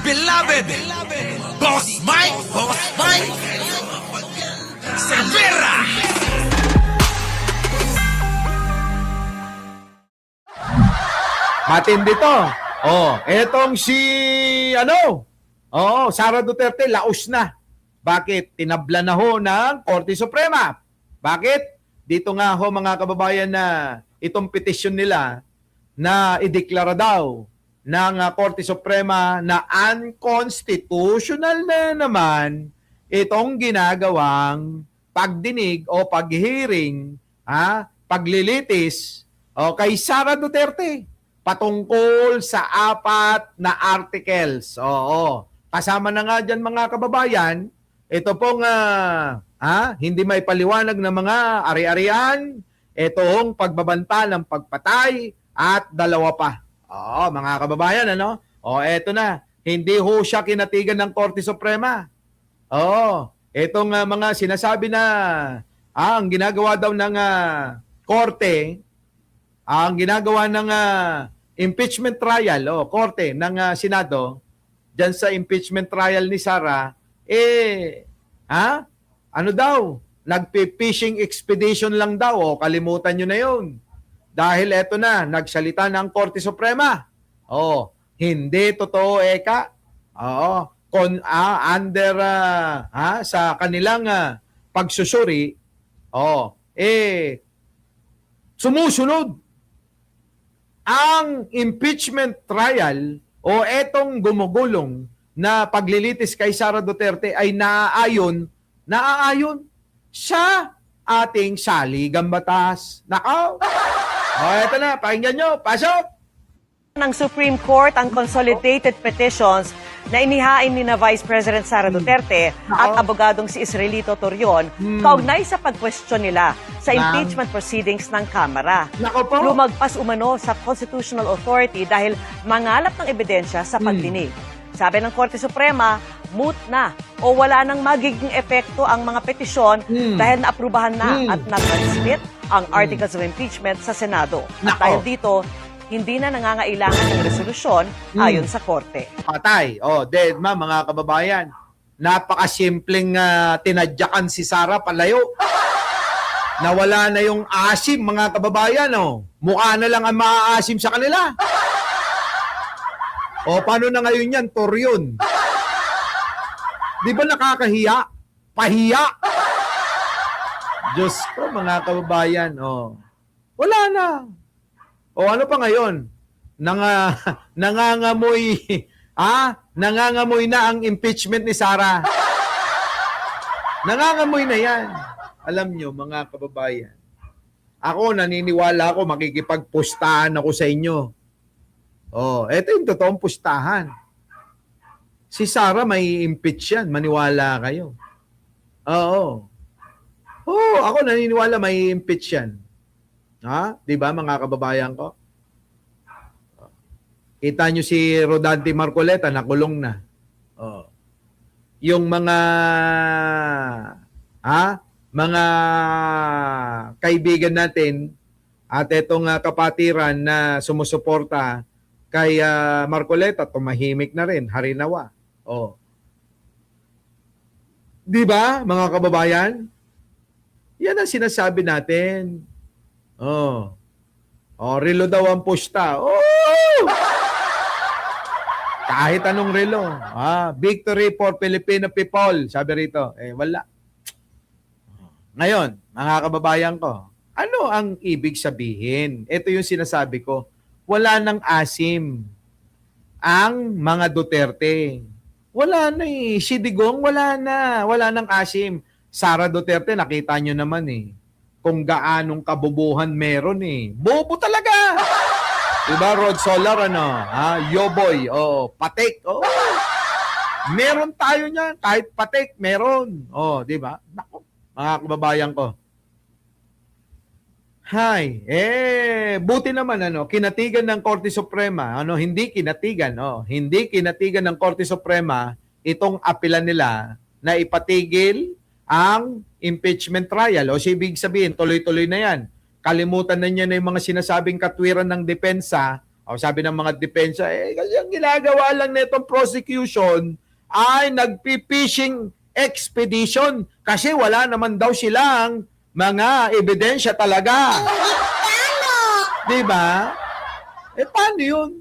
beloved, Boss Mike, Severa. Matindi to. Etong si, Sara Duterte, laos na. Bakit? Tinabla na ho ng Korte Suprema. Bakit? Dito nga ho mga kababayan na itong petisyon nila na ideklara daw ng Korte Suprema na unconstitutional na naman itong ginagawang pagdinig o pag-hearing, paglilitis kay Sara Duterte patungkol sa 4 na articles. Kasama na nga dyan mga kababayan, ito pong hindi may paliwanag ng mga ari-arian, itong pagbabanta ng pagpatay at 2 pa. Mga kababayan, eto na. Hindi ho siya kinatigan ng Korte Suprema. Itong mga sinasabi na ang ginagawa daw ng Korte, ang ginagawa ng impeachment trial, Korte ng Senado, dyan sa impeachment trial ni Sara, nagpi-fishing expedition lang daw, kalimutan nyo na yun. Dahil eto na, nagsalita ng Korte Suprema. Hindi totoo, Eka. Under sa kanilang pagsusuri, sumusunod ang impeachment trial o etong gumugulong na paglilitis kay Sara Duterte ay naaayon sa ating saligang batas. Nakaw! Eto na, pakinggan nyo, pasok! Ng Supreme Court ang consolidated petitions na inihain ni na Vice President Sara Duterte at abogadong si Israelito Torion kaugnay sa pag-question nila sa impeachment proceedings ng Kamara. Lumagpas umano sa constitutional authority dahil mangalap ng ebidensya sa pagdinig. Sabi ng Korte Suprema, moot na o wala nang magiging epekto ang mga petisyon dahil naaprubahan na at na-transmit ang articles of impeachment sa Senado. At dahil dito, hindi na nangangailangan ng resolusyon ayon sa Korte. Patay. Mga kababayan, napakasimpleng tinadyakan si Sara palayo. Nawala na yung asim, mga kababayan. Mukha na lang ang maaasim sa kanila. Paano na ngayon yan? Toryon. Di ba nakakahiya? Pahiya. Diyos ko, mga kababayan. Wala na. Ano pa ngayon? Nangangamoy, nangangamoy na ang impeachment ni Sara. Nangangamoy na yan. Alam nyo, mga kababayan, ako naniniwala ako, makikipagpustahan ako sa inyo. Ito yung totoong pustahan. Si Sara may impeach yan, maniwala kayo. Ako naniniwala may impeach yan. Di ba mga kababayan ko? Kita nyo si Rodante Marcoleta, nakulong na. Yung mga kaibigan natin at itong kapatiran na sumusuporta kay Marcoleta, tumahimik na rin, harinawa. Di ba mga kababayan? Yan ang sinasabi natin. Relo daw ang pusta. Kahit anong relo. Victory for Filipino people. Sabi rito. Wala. Ngayon, mga kababayan ko, ano ang ibig sabihin? Ito yung sinasabi ko. Wala nang asim ang mga Duterte. Wala na Si Digong, wala na. Wala nang asim. Sara Duterte, nakita nyo naman kung gaanong kabubuhan meron Bobo talaga. Diba, Rod Solar, Yoboy, patik, meron tayo niyan, kahit patik, meron. Diba? Naku, mga kababayan ko. Buti naman, kinatigan ng Korte Suprema, hindi kinatigan ng Korte Suprema itong apela nila na ipatigil ang impeachment trial. Ibig sabihin, tuloy-tuloy na yan. Kalimutan na niya na yung mga sinasabing katwiran ng depensa Sabi ng mga depensa, kasi ang ginagawa lang nitong prosecution ay nagpi-fishing expedition kasi wala naman daw silang mga ebidensya talaga. Di ba? Paano yun?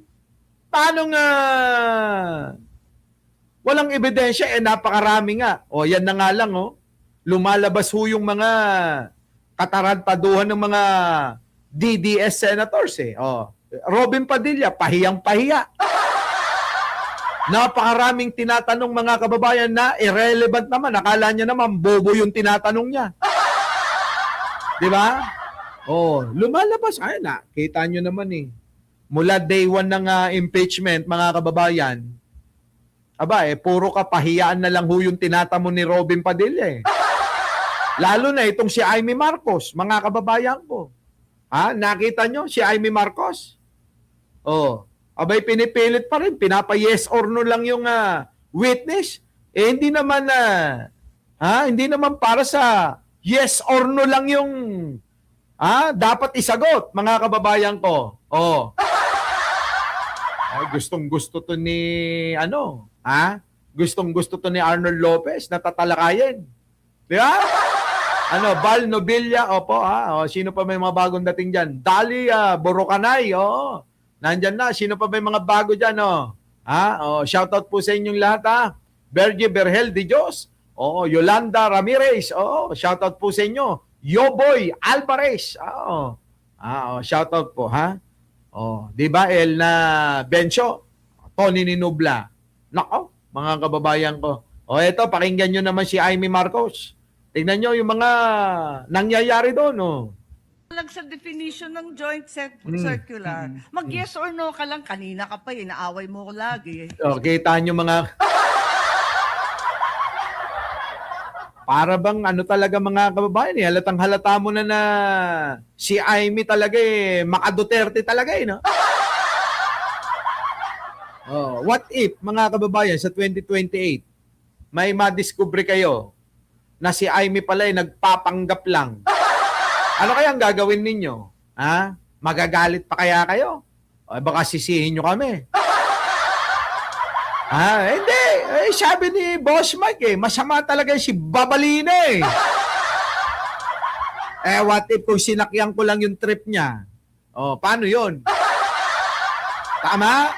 Paano nga walang ebidensya? Napakarami nga. Yan na nga lang, lumalabas ho yung mga katarantaduhan ng mga DDS senators, Robin Padilla, pahiyang-pahiya. Napakaraming tinatanong mga kababayan na irrelevant naman. Akala niya naman, bobo yung tinatanong niya. Di ba? Lumalabas. Ay, kita nyo naman Mula day 1 ng impeachment, mga kababayan, puro kapahiyaan na lang ho yung tinatamon ni Robin Padilla Lalo na itong si Amy Marcos, mga kababayan ko. Nakita nyo si Amy Marcos? Pinipilit pa rin. Pinapa-yes or no lang yung witness. Hindi naman hindi naman para sa yes or no lang yung dapat isagot, mga kababayan ko. Gustong-gusto to ni Gustong-gusto to ni Arnold Lopez na tatalakayin. Di ba? Val Novilla, sino pa may mga bagong dating dyan? Dali Borocanay, nandyan na. Sino pa may mga bago dyan, shoutout po sa inyong lahat, Bergie Berhel de Dios, Yolanda Ramirez, shoutout po sa inyo. Yoboy Alvarez, shoutout po, di ba, El na Bencho, Tony Ninubla. Nako, mga kababayan ko. Eto, pakinggan nyo naman si Amy Marcos. Tingnan nyo yung mga nangyayari doon, Lang sa definition ng joint circular. Mag-yes or no ka lang. Kanina ka pa inaaway mo ko lagi. Kita nyo mga... Para bang talaga mga kababayan, halatang halata mo na si Amy talaga maka-Duterte talaga no? What if, mga kababayan, sa 2028, may madiscover kayo na si Amy pala nagpapanggap lang. Ano kaya ang gagawin ninyo? Magagalit pa kaya kayo? Baka sisihin nyo kami. Hindi. Sabi ni Boss Mike, masama talaga si Babalina what if kung sinakyan ko lang yung trip niya? Paano yun? Tama?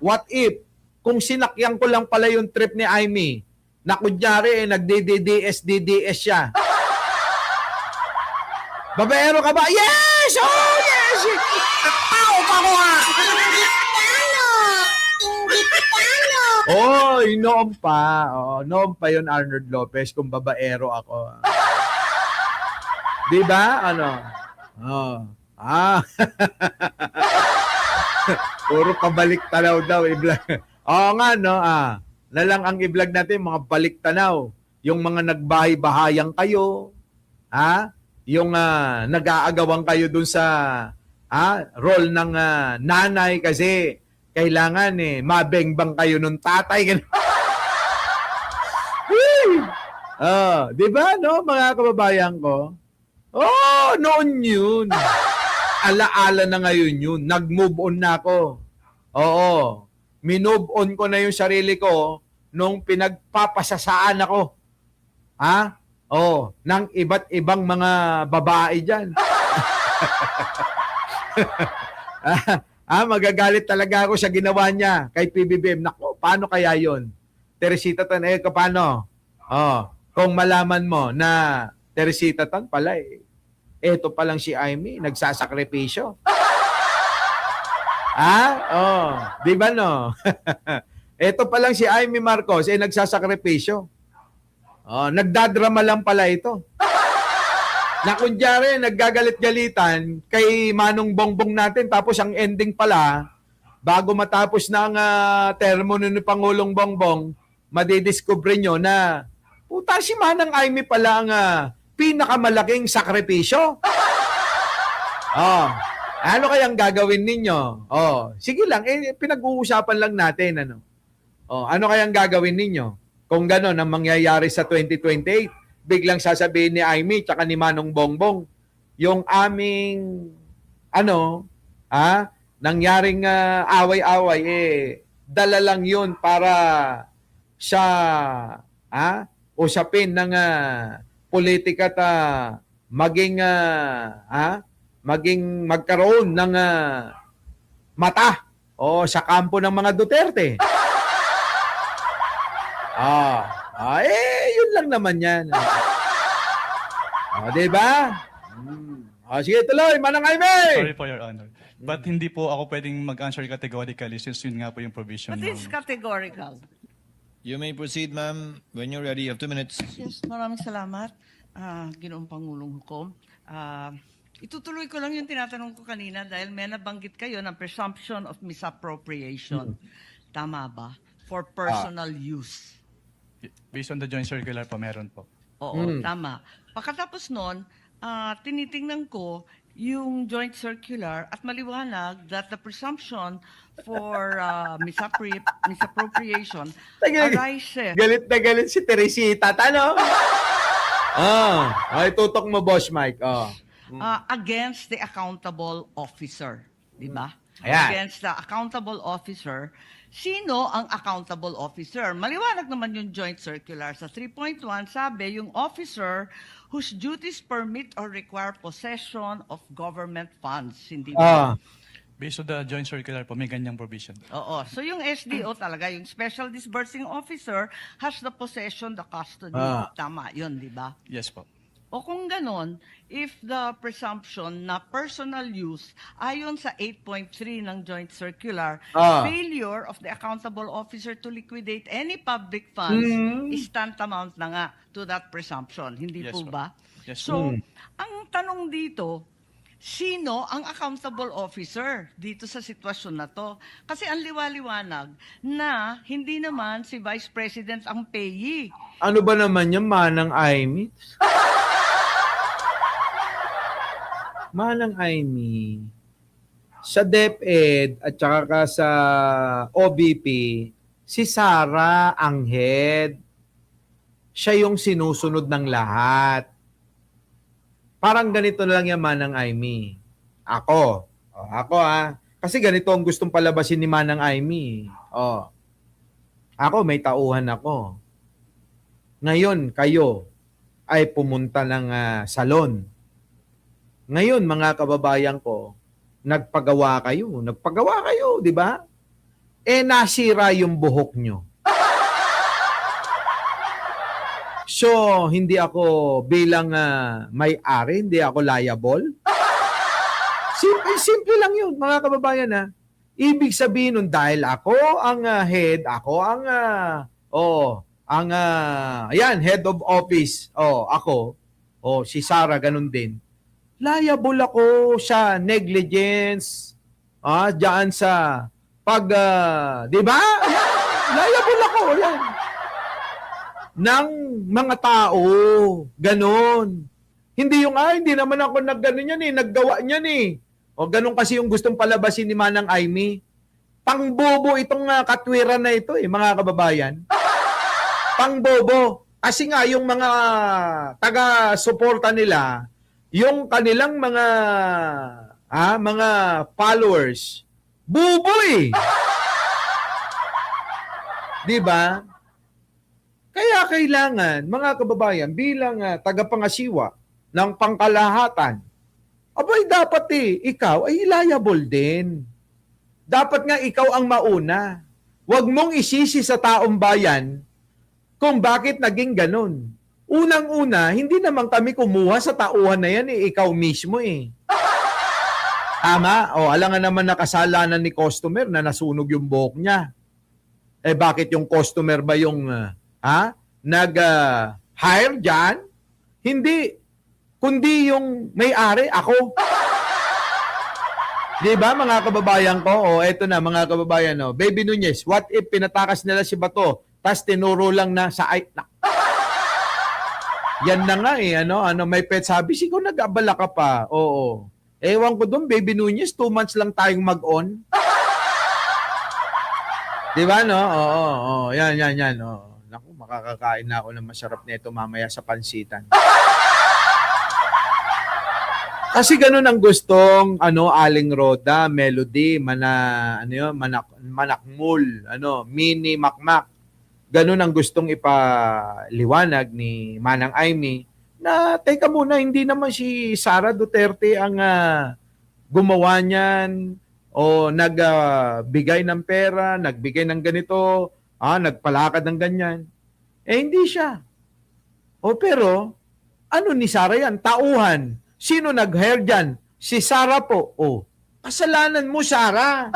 What if kung sinakyan ko lang pala yung trip ni Amy, na kunyari, nagdi-DDS siya. Babaero ka ba? Yes! Yes! Tao ka ko noon pa. Noon pa yun, Arnold Lopez, kung babaero ako. Di ba? Puro pabalik tanaw daw. Nga, no? Na lang ang i-vlog natin, mga balik tanaw. Yung mga nagbahay-bahayang kayo, yung nag-aagawang kayo dun sa role ng nanay kasi kailangan mabengbang kayo nung tatay. Di ba, no, mga kababayan ko? Noon yun. Alaala na ngayon yun. Nag-move on na ako. Minove on ko na yung sarili ko nung pinagpapasasaan ako. Ng iba't ibang mga babae dyan. Magagalit talaga ako sa ginawa niya kay PBBM. Nako, paano kaya yon? Teresita Tan, paano? Kung malaman mo na Teresita Tan pala, eto pa lang si Amy, nagsasakripisyo. Di ba no? Eto pa lang si Amy Marcos, nagsasakripisyo. Nagdadrama lang pala ito. Na kunyari, naggagalit-galitan kay Manong Bongbong natin, tapos ang ending pala, bago matapos na ang termo ni Pangulong Bongbong, madidiscover nyo na, puta, si Manang Amy pala ang pinakamalaking sakripisyo. Ano kayang gagawin ninyo? Sige lang, pinag-uusapan lang natin. Ano kayang gagawin ninyo? Kung gano'n ang mangyayari sa 2028, biglang sasabihin ni Amy tsaka ni Manong Bongbong, yung aming, nangyaring away-away, dala lang yun para siya usapin ng politika at maging magkaroon ng mata sa kampo ng mga Duterte. Yun lang naman yan. Diba? Sige, tuloy, Manang Jaime! Sorry po, Your Honor. But hindi po ako pwedeng mag-answer categorically since yun nga po yung provision. But it's categorical. You may proceed, ma'am. When you're ready, you have 2 minutes. Yes, maraming salamat, Ginoong Pangulong Hukom. Itutuloy ko lang yung tinatanong ko kanina dahil may nabanggit kayo ng presumption of misappropriation. Tama ba? For personal use. Based on the joint circular po, meron po. Oo, tama. Pagkatapos nun, tinitingnan ko yung joint circular at maliwanag that the presumption for misappropriation arises Galit na galit si Teresita. Tano? Tutok mo, Boss Mike. against the accountable officer. Di ba? Ayan. Against the accountable officer. Sino ang accountable officer? Maliwanag naman yung joint circular. Sa 3.1, sabi, yung officer whose duties permit or require possession of government funds. Hindi ba? Based on the joint circular po, may ganyang provision. Oo. So yung SDO talaga, yung Special Disbursing Officer has the possession, the custody. Tama yun, di ba? Yes po. O kung ganon, if the presumption na personal use, ayon sa 8.3 ng Joint Circular, failure of the accountable officer to liquidate any public funds is tantamount na nga to that presumption. Hindi Yes, po po. ba? Yes, So, ang tanong dito, sino ang accountable officer dito sa sitwasyon na to? Kasi ang liwaliwanag na hindi naman si Vice President ang payee. Ano ba naman yung Manang Aimee? Manang Aimee, sa DepEd at saka sa OBP, si Sara ang head. Siya yung sinusunod ng lahat. Parang ganito na lang yung Manang Aimee. Ako kasi ganito ang gustong palabasin ni Manang Aimee. Ako, may tauhan ako. Ngayon, kayo ay pumunta ng salon. Ngayon, mga kababayan ko, nagpagawa kayo, di ba? Nasira yung buhok nyo. So, hindi ako bilang may-ari, hindi ako liable. Simple lang yun, mga kababayan. Ibig sabihin nun, dahil ako ang head, ako ang head of office. Ako. Si Sara, ganun din. Liable ako sa negligence, diyan sa di ba? Liable ako, yan. Ng mga tao, ganon. Hindi yung, hindi naman ako nagganon yan naggawa niyan ganon kasi yung gustong palabasin ni Manang Aimee. Pangbobo itong katwiran na ito mga kababayan. Pangbobo. Kasi nga yung mga taga-suporta nila, yung kanilang mga followers, buboy. 'Di ba? Kaya kailangan, mga kababayan, bilang tagapangasiwa ng pangkalahatan, abay dapat ikaw ay liable din. Dapat nga ikaw ang mauna. Huwag mong isisi sa taong bayan kung bakit naging ganun. Unang-una, hindi naman kami kumuha sa tauhan na yan ikaw mismo Tama? Alam nga naman na kasalanan ni customer na nasunog yung buhok niya. Bakit yung customer ba yung nag-hire dyan? Hindi. Kundi yung may-ari, ako. Di ba mga kababayan ko? Eto na mga kababayan. Baby Nunez, what if pinatakas nila si Bato, tas tinuro lang na sa yan na nga may pet sabi, ikaw nag-abala ka pa. Oo. Ewan ko doon, Baby Nunez, 2 months lang tayong mag-on. Di ba, no? Oo. Yan. Naku, makakakain na ako ng masarap nito mamaya sa pansitan. Kasi ganun ang gustong Aling Roda, Melody, Manakmul, Mini Makmak. Ganun ang gustong ipaliwanag ni Manang Aimee na teka muna, hindi naman si Sara Duterte ang gumawa niyan o nagbigay ng pera, nagbigay ng ganito, nagpalakad ng ganyan. Hindi siya. Pero ano ni Sara yan? Tauhan. Sino nag-hire dyan? Si Sara po. Kasalanan mo, Sara.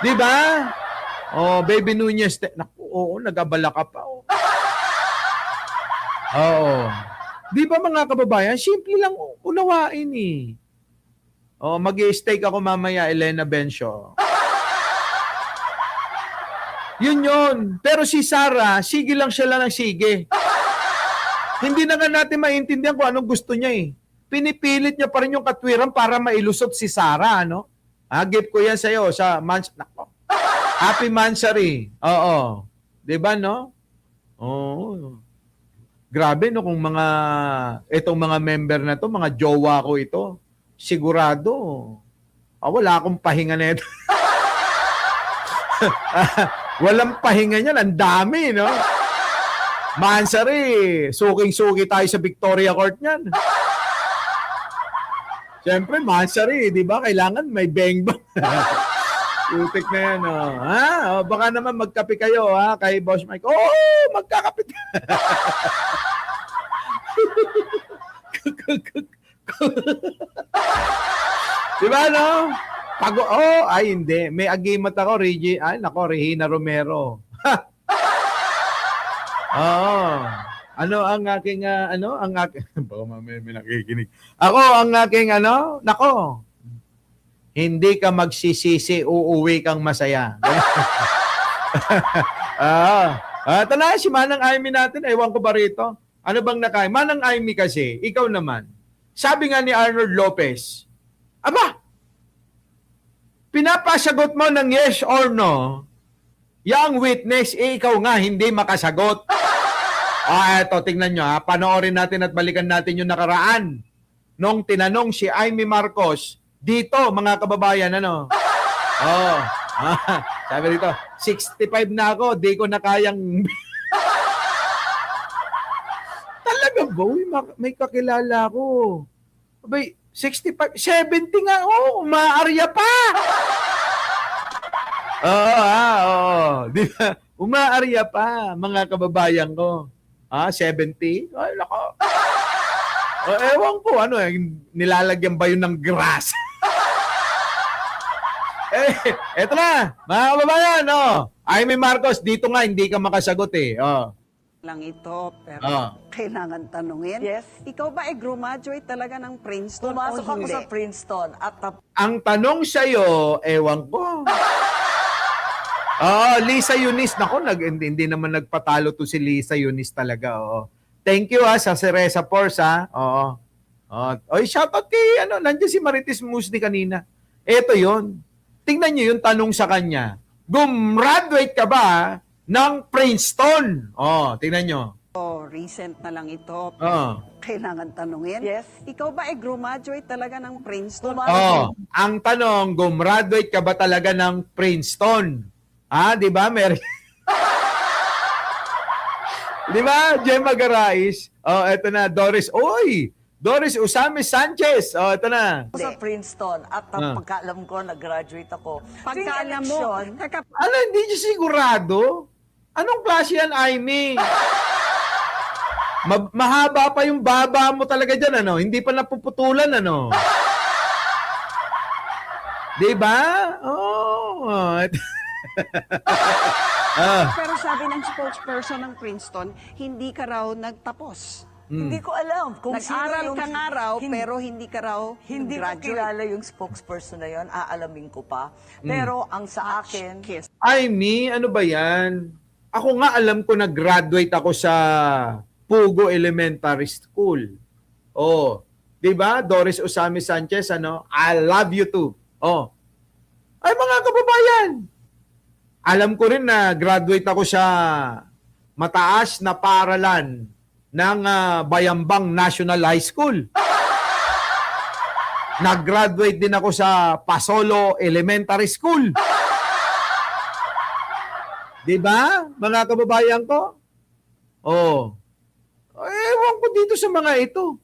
Di ba? Baby Nunez. Nag-abala ka pa. Di ba mga kababayan? Simple lang unawain eh. Mag-i-steak ako mamaya, Elena Bencio. Yun. Pero si Sara, sige lang siya lang ng sige. Hindi na nga natin maintindihan kung anong gusto niya eh. Pinipilit niya pa rin yung katwiran para mailusot si Sara, gift ko yan sa'yo sa Happy Mansari. Oo. Diba, no? Grabe, no? Kung itong mga member na to, mga jowa ko ito, sigurado, wala akong pahinga na ito. Walang pahinga niyan. Ang dami, no? Mansari, suking-suki tayo sa Victoria Court niyan. Siyempre, Mansari, di ba? Kailangan may bang-bang. Utik na yan, baka naman magkape kayo, kay Boss Mike. Magkakape. Di ba, no? Hindi. May agimat ako, Regina Romero. Ano ang aking baka mamaya may nakikinig. Ako ang aking hindi ka magsisisi, uuwi kang masaya. Ito na si Manang Aimee natin, ewan ko ba rito? Ano bang nakain? Manang Aimee kasi, ikaw naman. Sabi nga ni Arnold Lopez, pinapasagot mo ng yes or no, yung witness, ikaw nga hindi makasagot. Eto, tingnan nyo panoorin natin at balikan natin yung nakaraan. Nung tinanong si Aimee Marcos, dito mga kababayan, sabi dito, 65 na ako, di ko na kayang... Talaga ba? May kakilala ko. Abay, 65, 70 nga, umaarya pa! Di ba? Umaarya pa, mga kababayan ko. 70? Ay, lako. Ewan ko, nilalagyan ba yun ng grass? Eto na, mga kababayan, Aimee Marcos, dito nga, hindi ka makasagot lang ito, pero kailangan tanungin. Yes. Ikaw ba graduate talaga ng Princeton Pumasok o ako hindi? sa Princeton at Ang tanong sa'yo, ewan ko. Lisa Eunice. Nako, hindi naman nagpatalo to si Lisa Eunice talaga. Thank you sa Cereza Force shoutout kay nandiyan si Marites Musni kanina. Ito yon. Tingnan niyo yung tanong sa kanya. Gumraduate ka ba ng Princeton? Tingnan niyo. Recent na lang ito, kailangan tanungin. Yes. Ikaw ba graduate talaga ng Princeton? Ang tanong, gumraduate ka ba talaga ng Princeton? Di ba? Di ba? Gemma Garais. Eto na, Doris. Doris Usame Sanchez. Ito na. sa Princeton at pagkaalam ko, nag-graduate ako. Pagkaalam mo, Hindi niya sigurado? Anong klase yan, Aimee? Mahaba pa yung baba mo talaga dyan, Hindi pa napuputulan, Di ba? pero sabi ng spokesperson ng Princeton, hindi ka raw nagtapos. Hindi ko alam kung sino Nag-aral yung... ka nga raw, Hindi- pero hindi ka raw Hindi ko graduate. kilala yung spokesperson na yon, aalamin ko pa. Pero ang sa akin, Aimee, ano ba yan? Ako nga alam ko nag-graduate ako sa Pugo Elementary School. Di ba? Doris Usame Sanchez, I love you too. Ay mga kababayan, alam ko rin na graduate ako sa mataas na paaralan ng Bayambang National High School. Nag-graduate din ako sa Pasolo Elementary School. Di ba, mga kababayan ko? Oh. Ewan ko dito sa mga ito.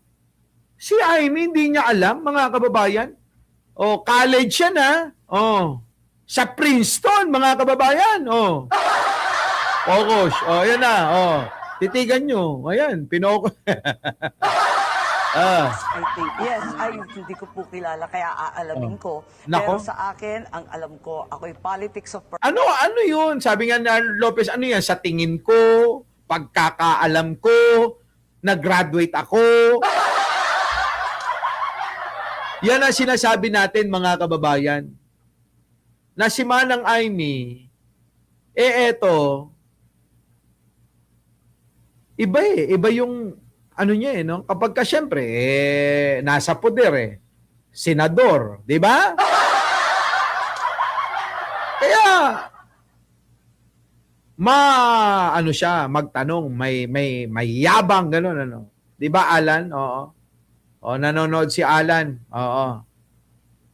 Si Amy, hindi niya alam, mga kababayan. Oh, college siya na. Oh. Sa Princeton, mga kababayan. Oh. Focus. Oh, yan na. Oh. Titigan nyo. Ayan, pinoko. I think, yes, ay hindi ko po kilala, kaya aalamin ko. Nako. Pero sa akin, ang alam ko, ako'y politics of Ano yun? Sabi nga na Lopez, ano yan? Sa tingin ko, pagkakaalam ko, nag-graduate ako. Yan ang sinasabi natin, mga kababayan. Na si Manang Amy, eto, iba iba yung ano niya no? Kapag ka syempre, nasa poder senador, di ba? Kaya, ano siya, magtanong, may yabang, gano'n, ano. Di ba, Alan? Oo. O, nanonood si Alan. Oo.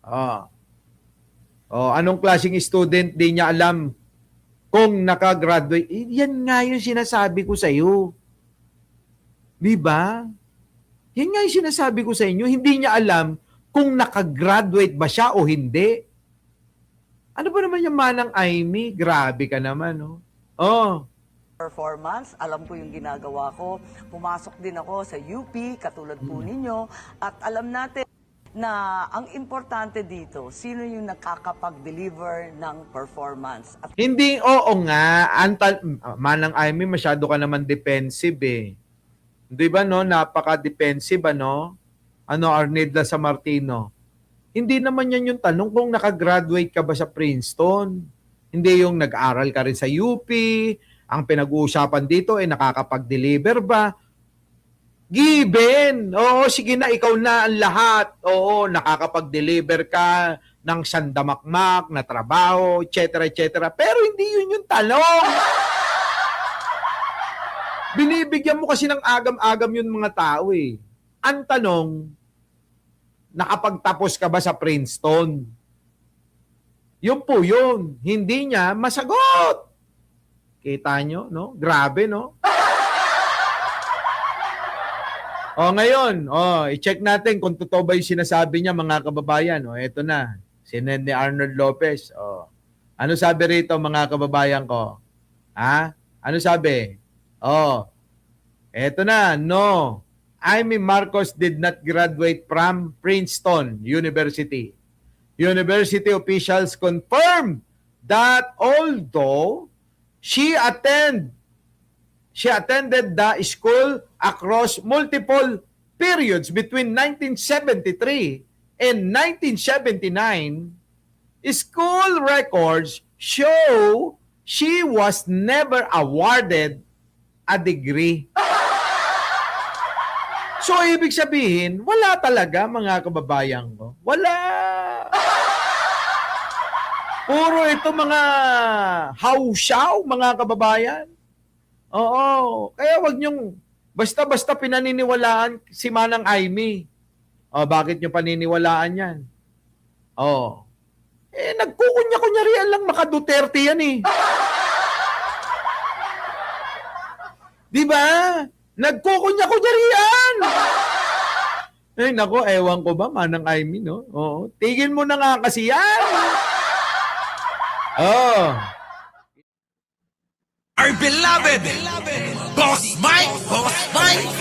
Oo. O, anong klaseng student di niya alam kung nakagraduate? Yan nga yung sinasabi ko sa iyo. Di ba? Yan nga yung sinasabi ko sa inyo. Hindi niya alam kung nakagraduate ba siya o hindi. Ano ba naman yung Manang Amy? Grabe ka naman, no? Oh. performance. Alam ko yung ginagawa ko. Pumasok din ako sa UP, katulad po ninyo. At alam natin na ang importante dito, sino yung nakakapag-deliver ng performance. At Hindi, oo nga. Manang Amy, masyado ka naman defensive eh. Di ba no? Napaka-defensive ano? Arnedla sa Martino. Hindi naman yan yung tanong kung nakagraduate ka ba sa Princeton. Hindi yung nag-aral ka rin sa UP. Ang pinag-uusapan dito ay nakakapag-deliver ba? Given! Oo, sige na, ikaw na ang lahat. Oo, nakakapag-deliver ka ng sandamakmak na trabaho, etc. etc. Pero hindi yun yung tanong. Binibigyan mo kasi ng agam-agam yun mga tao eh. Ang tanong, nakapagtapos ka ba sa Princeton? Yun po yun. Hindi niya masagot. Kita nyo, no? Grabe, no? O ngayon, i-check natin kung totoo ba yung sinasabi niya mga kababayan. O eto na, sinend ni Arnold Lopez. O, ano sabi rito mga kababayan ko? Ha? Ano sabi? O, eto na, no. Amy Marcos did not graduate from Princeton University. University officials confirmed that although she attended the school across multiple periods between 1973 and 1979, school records show she was never awarded a degree. So, ibig sabihin, wala talaga mga kababayan ko. Wala. Puro ito mga hausaw, mga kababayan. Oo. Kaya wag niyong basta-basta pinaniniwalaan si Manang Amy. O, bakit niyo paniniwalaan yan? O. Nagkukunya-kunyarian lang maka Duterte yan eh. Di ba? Nagkukunya-kunyarian! Ay, nako, ewan ko ba, Manang Amy, no? Oo. Tigil mo na nga kasi yan! Oh. Our beloved Boss Mike, Boss Mike.